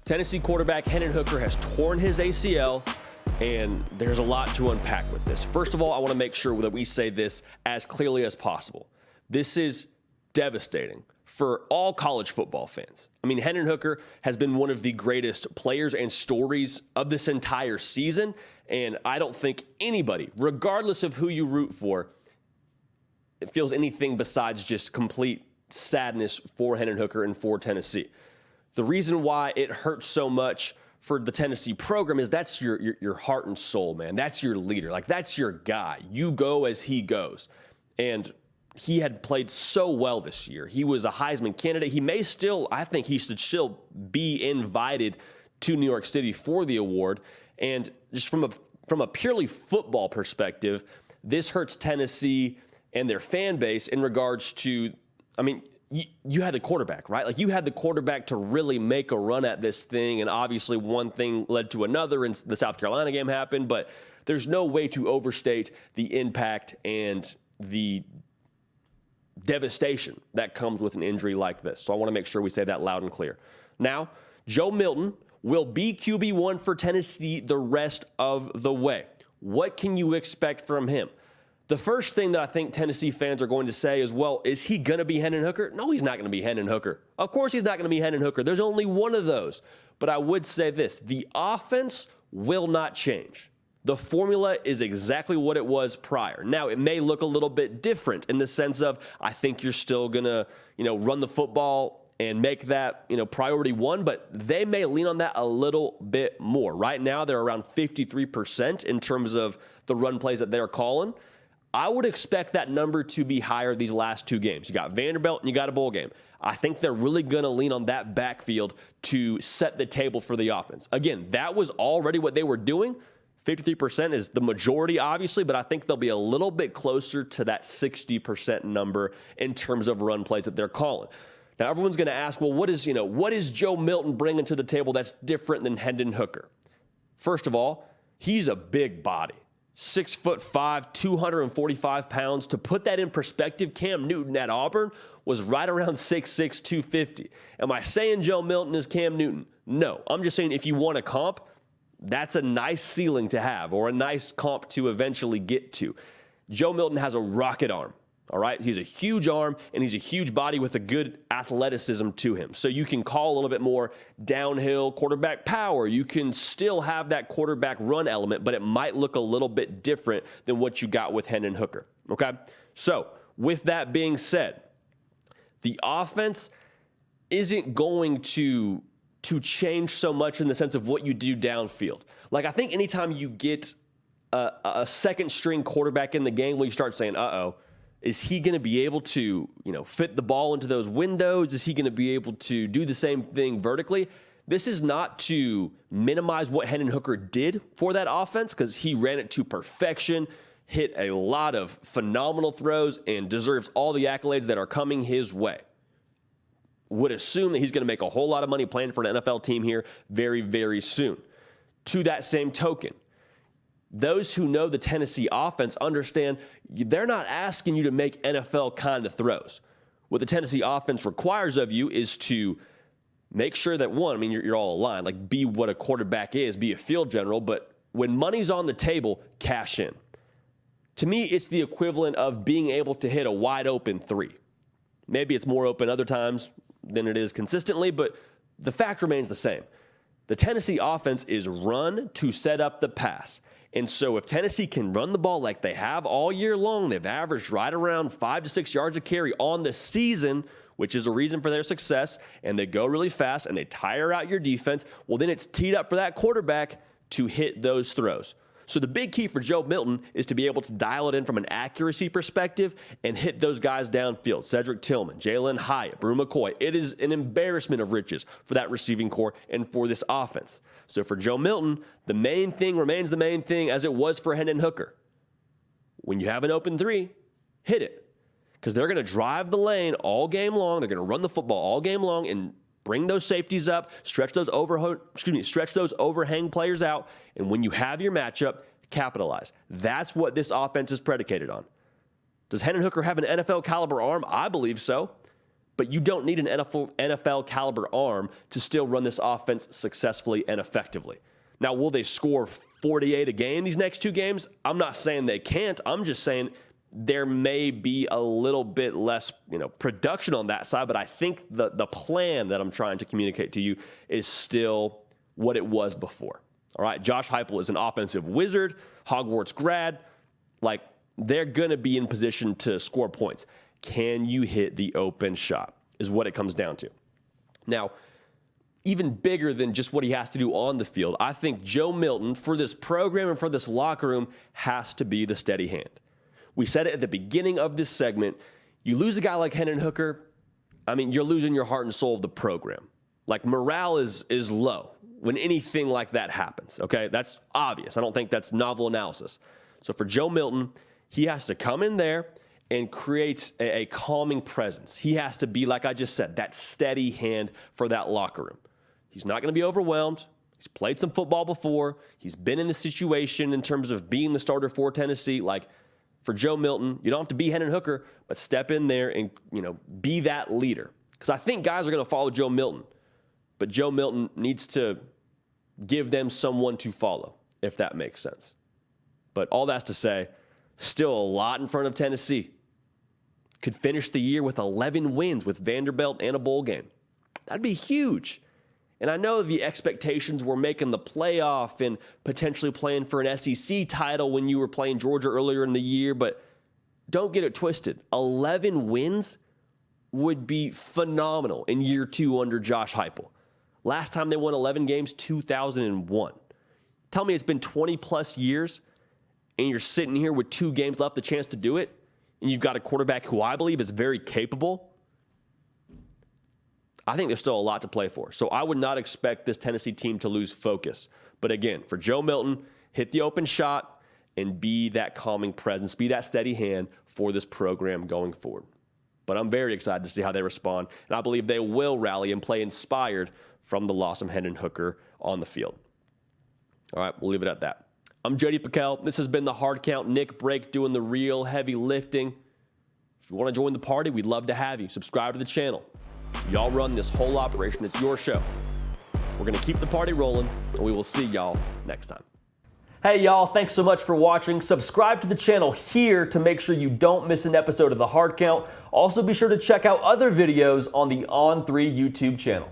Tennessee quarterback Hendon Hooker has torn his ACL, and there's a lot to unpack with this. First of all, I want to make sure that we say this as clearly as possible. This is devastating for all college football fans. I mean, Hendon Hooker has been one of the greatest players and stories of this entire season, and I don't think anybody, regardless of who you root for, it feels anything besides just complete sadness for Hendon Hooker and for Tennessee. The reason why it hurts so much for the Tennessee program is that's your heart and soul, man. That's your leader. Like, that's your guy. You go as he goes. And he had played so well this year. He was a Heisman candidate. He may still, I think he should still be invited to New York City for the award. And just from a purely football perspective, this hurts Tennessee and their fan base in regards to, I mean, you had the quarterback, right? Like, you had the quarterback to really make a run at this thing, and obviously one thing led to another, and the South Carolina game happened, but there's no way to overstate the impact and the devastation that comes with an injury like this. So I want to make sure we say that loud and clear. Now, Joe Milton will be QB1 for Tennessee the rest of the way. What can you expect from him? The first thing that I think Tennessee fans are going to say is, well, is he going to be Hendon Hooker? No, he's not going to be Hendon Hooker. Of course he's not going to be Hendon Hooker. There's only one of those. But I would say this, the offense will not change. The formula is exactly what it was prior. Now, it may look a little bit different in the sense of, I think you're still going to, run the football and make that, priority one, but they may lean on that a little bit more. Right now, they're around 53% in terms of the run plays that they're calling. I would expect that number to be higher these last two games. You got Vanderbilt and you got a bowl game. I think they're really going to lean on that backfield to set the table for the offense. Again, that was already what they were doing. 53% is the majority, obviously, but I think they'll be a little bit closer to that 60% number in terms of run plays that they're calling. Now, everyone's going to ask, well, what is Joe Milton bringing to the table that's different than Hendon Hooker? First of all, he's a big body. 6'5", 245 pounds. To put that in perspective, Cam Newton at Auburn was right around 6'6", 250. Am I saying Joe Milton is Cam Newton? No. I'm just saying if you want a comp, that's a nice ceiling to have or a nice comp to eventually get to. Joe Milton has a rocket arm. All right, he's a huge arm, and he's a huge body with a good athleticism to him. So you can call a little bit more downhill quarterback power. You can still have that quarterback run element, but it might look a little bit different than what you got with Hendon Hooker, okay? So with that being said, the offense isn't going to change so much in the sense of what you do downfield. Like, I think anytime you get a second-string quarterback in the game where you start saying, uh-oh, is he going to be able to, fit the ball into those windows? Is he going to be able to do the same thing vertically? This is not to minimize what Hendon Hooker did for that offense, because he ran it to perfection, hit a lot of phenomenal throws, and deserves all the accolades that are coming his way. Would assume that he's going to make a whole lot of money playing for an NFL team here very, very soon. To that same token, those who know the Tennessee offense understand they're not asking you to make NFL kind of throws. What the Tennessee offense requires of you is to make sure that, one, you're all aligned, like be what a quarterback is, be a field general, but when money's on the table, cash in. To me, it's the equivalent of being able to hit a wide open three. Maybe it's more open other times than it is consistently, but the fact remains the same. The Tennessee offense is run to set up the pass. And so if Tennessee can run the ball like they have all year long, they've averaged right around 5 to 6 yards a carry on the season, which is a reason for their success, and they go really fast and they tire out your defense, well, then it's teed up for that quarterback to hit those throws. So the big key for Joe Milton is to be able to dial it in from an accuracy perspective and hit those guys downfield. Cedric Tillman, Jalin Hyatt, Brew McCoy. It is an embarrassment of riches for that receiving core and for this offense. So for Joe Milton, the main thing remains the main thing as it was for Hendon Hooker. When you have an open three, hit it. Because they're going to drive the lane all game long. They're going to run the football all game long and bring those safeties up, stretch those overhang players out, and when you have your matchup, capitalize. That's what this offense is predicated on. Does Hendon Hooker have an NFL caliber arm? I believe so. but you don't need an NFL caliber arm to still run this offense successfully and effectively. Now, will they score 48 a game these next 2 games? I'm not saying they can't. I'm just saying there may be a little bit less, production on that side, but I think the plan that I'm trying to communicate to you is still what it was before. All right, Josh Heupel is an offensive wizard, Hogwarts grad. Like, they're going to be in position to score points. Can you hit the open shot is what it comes down to. Now, even bigger than just what he has to do on the field, I think Joe Milton, for this program and for this locker room, has to be the steady hand. We said it at the beginning of this segment. You lose a guy like Hendon Hooker, you're losing your heart and soul of the program. Like, morale is low when anything like that happens, okay? That's obvious. I don't think that's novel analysis. So for Joe Milton, he has to come in there and create a calming presence. He has to be, like I just said, that steady hand for that locker room. He's not going to be overwhelmed. He's played some football before. He's been in the situation in terms of being the starter for Tennessee. Like, for Joe Milton, you don't have to be Hendon Hooker, but step in there and, be that leader. Because I think guys are going to follow Joe Milton, but Joe Milton needs to give them someone to follow, if that makes sense. But all that's to say, still a lot in front of Tennessee. Could finish the year with 11 wins with Vanderbilt and a bowl game. That'd be huge. And I know the expectations were making the playoff and potentially playing for an SEC title when you were playing Georgia earlier in the year, but don't get it twisted. 11 wins would be phenomenal in year 2 under Josh Heupel. Last time they won 11 games, 2001. Tell me it's been 20-plus years, and you're sitting here with 2 games left, the chance to do it, and you've got a quarterback who I believe is very capable. I think there's still a lot to play for. So I would not expect this Tennessee team to lose focus. But again, for Joe Milton, hit the open shot and be that calming presence, be that steady hand for this program going forward. But I'm very excited to see how they respond, and I believe they will rally and play inspired from the loss of Hendon Hooker on the field. All right, we'll leave it at that. I'm J.D. Pickell. This has been The Hard Count. Nick Brake doing the real heavy lifting. If you want to join the party, we'd love to have you. Subscribe to the channel. Y'all run this whole operation. It's your show. We're going to keep the party rolling, and we will see y'all next time. Hey, y'all. Thanks so much for watching. Subscribe to the channel here to make sure you don't miss an episode of The Hard Count. Also, be sure to check out other videos on the On3 YouTube channel.